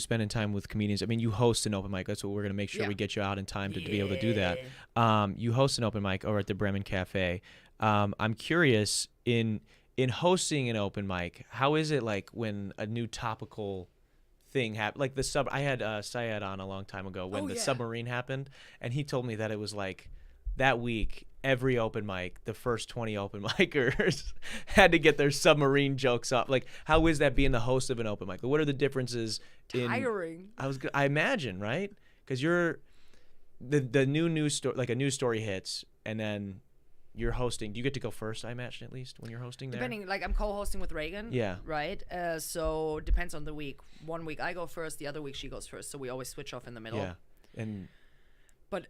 spending time with comedians. I mean, you host an open mic. That's what we're going to make sure we get you out in time to be able to do that. You host an open mic over at the Bremen Cafe. I'm curious, in hosting an open mic, how is it like when a new topical thing happened? Like I had Syed on a long time ago when the submarine happened, and he told me that it was like that week, every open mic, the first 20 open micers had to get their submarine jokes up. Like, how is that being the host of an open mic? What are the differences? Tiring. I imagine, right? Because you're the news story, like a news story hits, and then you're hosting. Do you get to go first? I imagine, at least when you're hosting there. Depending, like I'm co-hosting with Reagan. Yeah. Right. So depends on the week. One week I go first. The other week she goes first. So we always switch off in the middle. Yeah. But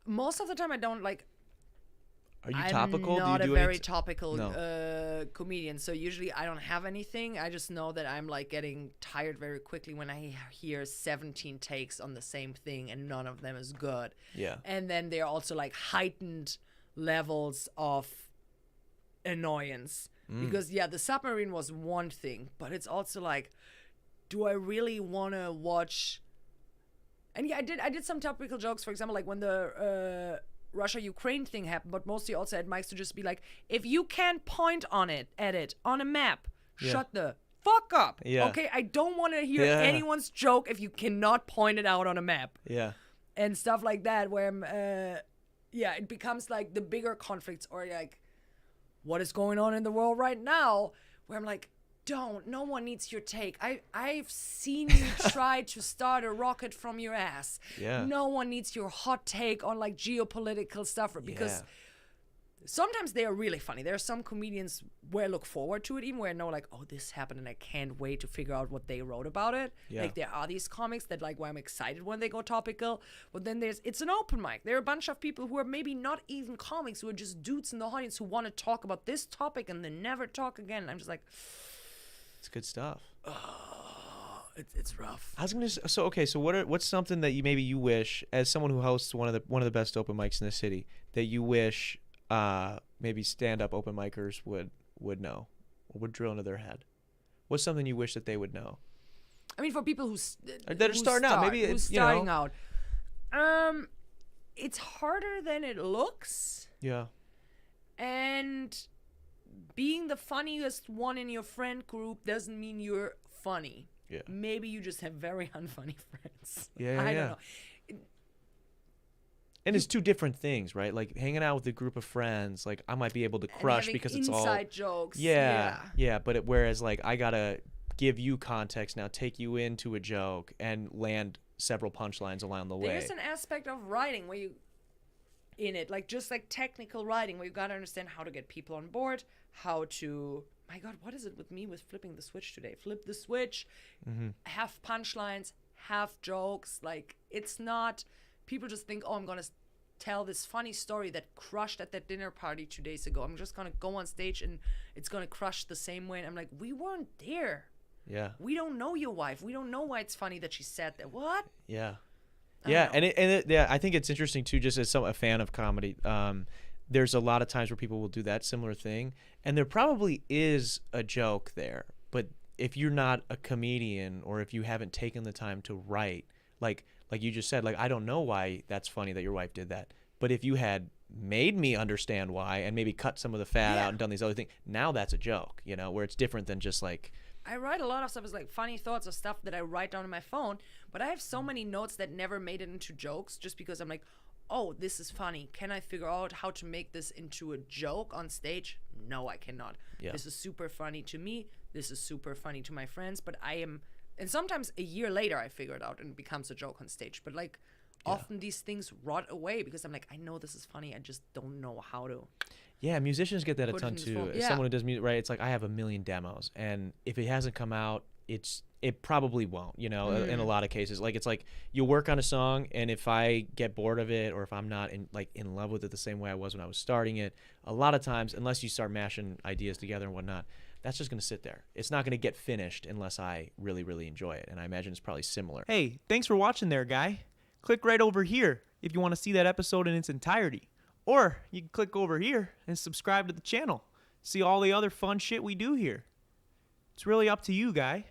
most of the time I don't like. Are you topical? I'm not a very topical No. comedian. So usually I don't have anything. I just know that I'm like getting tired very quickly when I hear 17 takes on the same thing and none of them is good. Yeah. And then they're also like heightened levels of annoyance. Because the submarine was one thing, but it's also like, do I really want to watch? And I did some topical jokes, for example, like when the Russia-Ukraine thing happened, but mostly also had mics to just be like, if you can't point at it on a map, shut the fuck up. Yeah. Okay, I don't want to hear anyone's joke if you cannot point it out on a map. Yeah. And stuff like that, where it becomes like the bigger conflicts, or like what is going on in the world right now, where I'm like, no one needs your take. I've seen you try to start a rocket from your ass. Yeah. No one needs your hot take on like geopolitical stuff, because sometimes they are really funny. There are some comedians where I look forward to it, even where I know like, oh, this happened and I can't wait to figure out what they wrote about it. Yeah. Like there are these comics that like where I'm excited when they go topical, but then it's an open mic. There are a bunch of people who are maybe not even comics, who are just dudes in the audience who want to talk about this topic and then never talk again. And I'm just like, it's good stuff. It's rough. I was gonna. So what's something that you wish, as someone who hosts one of the best open mics in the city, that you wish maybe stand-up open micers would know, or would drill into their head? What's something you wish that they would know? I mean, for people that are starting out, maybe it's starting out. It's harder than it looks. Yeah. And being the funniest one in your friend group doesn't mean you're funny. Yeah. Maybe you just have very unfunny friends. Yeah. I don't know. And it's two different things, right? Like hanging out with a group of friends, like I might be able to crush because it's all inside jokes. Yeah. But whereas like I gotta give you context now, take you into a joke and land several punchlines along the way. There's an aspect of writing where you, in it, like just like technical writing, where you gotta understand how to get people on board, how to. My God, what is it with me with flipping the switch today? Flip the switch, have punchlines, have jokes. Like it's not. People just think, oh, I'm going to tell this funny story that crushed at that dinner party 2 days ago. I'm just going to go on stage and it's going to crush the same way. And I'm like, we weren't there. Yeah. We don't know your wife. We don't know why it's funny that she said that. What? Yeah. Yeah. I think it's interesting too, just as a fan of comedy. There's a lot of times where people will do that similar thing. And there probably is a joke there. But if you're not a comedian, or if you haven't taken the time to write, like you just said, like, I don't know why that's funny that your wife did that. But if you had made me understand why and maybe cut some of the fat out and done these other things, now that's a joke, where it's different than just like. I write a lot of stuff as like funny thoughts or stuff that I write down on my phone, but I have so many notes that never made it into jokes just because I'm like, oh, this is funny. Can I figure out how to make this into a joke on stage? No, I cannot. Yeah. This is super funny to me. This is super funny to my friends, but and sometimes a year later I figure it out and it becomes a joke on stage. But like often these things rot away because I'm like, I know this is funny. I just don't know how to. Yeah, musicians get that a ton too. As someone who does music, right? It's like I have a million demos, and if it hasn't come out, it probably won't. In a lot of cases, like it's like you work on a song, and if I get bored of it, or if I'm not in love with it the same way I was when I was starting it, a lot of times, unless you start mashing ideas together and whatnot, that's just going to sit there. It's not going to get finished unless I really, really enjoy it. And I imagine it's probably similar. Hey, thanks for watching there, guy. Click right over here if you want to see that episode in its entirety. Or you can click over here and subscribe to the channel. See all the other fun shit we do here. It's really up to you, guy.